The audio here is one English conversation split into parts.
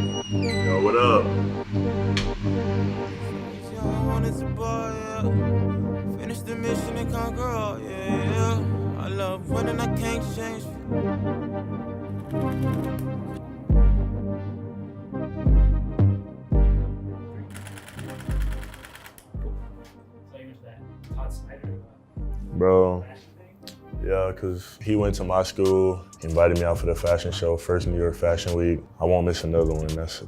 Yo, what up? Finish the mission and conquer all, yeah. I love winning, I can't change. Bro, yeah, because he went to my school, invited me out for the fashion show, first New York Fashion Week. I won't miss another one, that's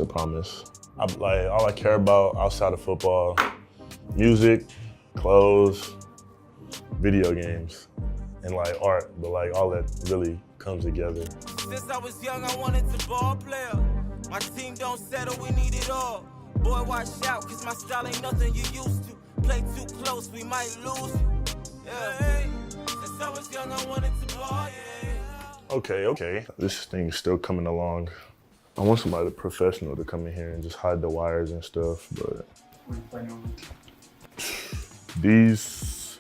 a promise. All I care about outside of football, music, clothes, video games, and like art, but like all that really comes together. Since I was young, I wanted to ball player. My team don't settle, we need it all. Boy, watch out, cause my style ain't nothing you used to. Play too close, we might lose. Yeah. Since I was young, I wanted to ball, yeah. Okay. This thing's still coming along. I want somebody professional to come in here and just hide the wires and stuff, but these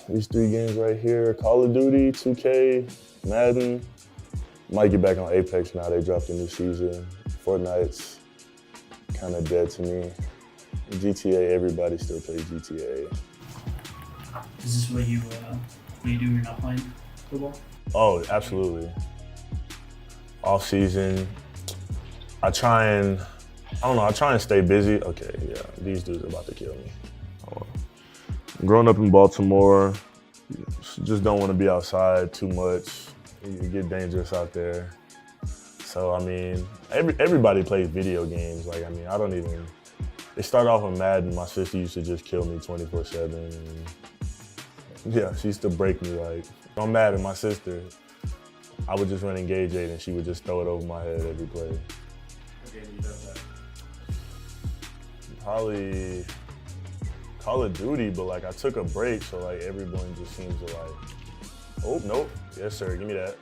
3 games right here, Call of Duty, 2K, Madden. Might get back on Apex now, they dropped a new season. Fortnite's kind of dead to me. GTA, everybody still plays GTA. Is this what you do when you're not playing football? Oh, absolutely. Off season, I try and stay busy. Okay, yeah, these dudes are about to kill me. Growing up in Baltimore, just don't want to be outside too much. You get dangerous out there. So, I mean, everybody plays video games. Like, I mean, they start off with Madden. My sister used to just kill me 24/7. And yeah, she used to break me. Like, on Madden, my sister, I would just run Engage 8 and she would just throw it over my head every play. What game does that? Probably Call of Duty, but like I took a break, so like everyone just seems to like, oh, nope, yes sir, give me that.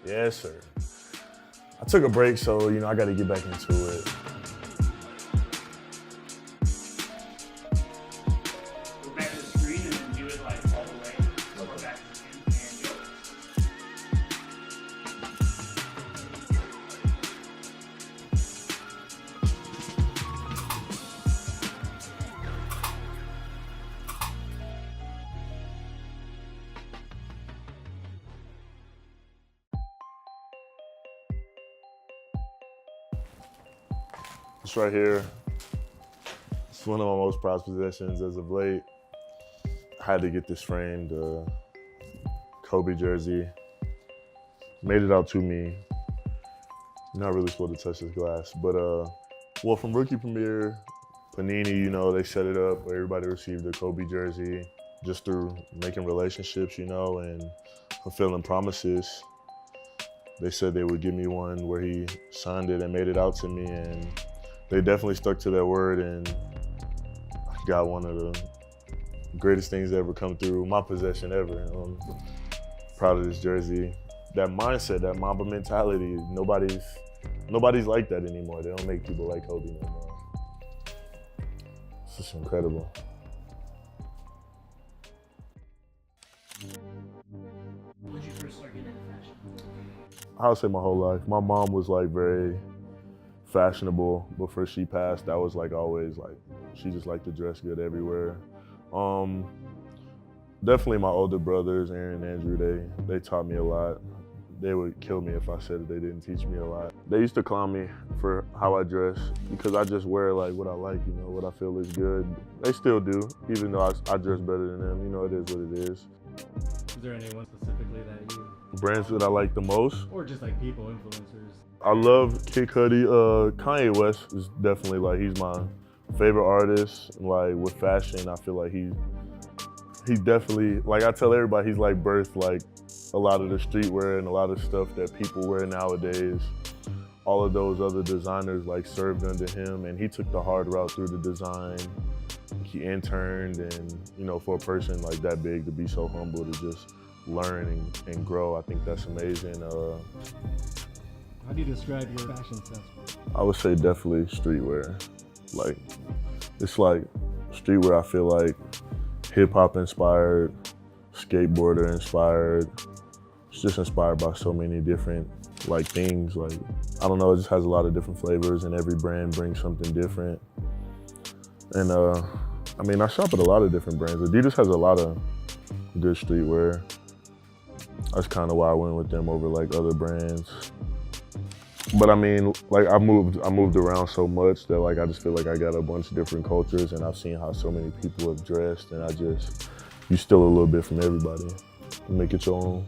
Yes sir. I took a break, so I gotta get back into it. Go back to the screen and then do it like all the way. Or back to the screen and go. This right here, it's one of my most prized possessions as of late. I had to get this framed, Kobe jersey. Made it out to me. Not really supposed to touch this glass, but well, from Rookie Premiere, Panini, they set it up where everybody received a Kobe jersey just through making relationships, and fulfilling promises. They said they would give me one where he signed it and made it out to me, and they definitely stuck to their word, and I got one of the greatest things that ever come through my possession ever. I'm proud of this jersey. That mindset, that Mamba mentality, nobody's like that anymore. They don't make people like Kobe no more. It's just incredible. When did you first start getting into fashion? I would say my whole life. My mom was like very fashionable before she passed. That was like always like, she just liked to dress good everywhere. Definitely my older brothers, Aaron and Andrew, they taught me a lot. They would kill me if I said that they didn't teach me a lot. They used to clown me for how I dress because I just wear like what I like, what I feel is good. They still do, even though I dress better than them. It is what it is. Is there anyone specifically that you... Brands that I like the most? Or just like people, influencers? I love Kid Cudi. Kanye West is definitely like, he's my favorite artist. Like with fashion, I feel like he definitely, like I tell everybody, he's like birthed like a lot of the streetwear and a lot of stuff that people wear nowadays. All of those other designers like served under him, and he took the hard route through the design. He interned, and for a person like that big to be so humble to just learn and grow, I think that's amazing. How do you describe your fashion sense? I would say definitely streetwear. Like, it's like streetwear, I feel like hip hop inspired, skateboarder inspired, it's just inspired by so many different like things. Like, I don't know, it just has a lot of different flavors and every brand brings something different. And I mean, I shop at a lot of different brands. Adidas has a lot of good streetwear. That's kind of why I went with them over like other brands. But I mean, like I moved around so much that like I just feel like I got a bunch of different cultures, and I've seen how so many people have dressed, and you steal a little bit from everybody and make it your own.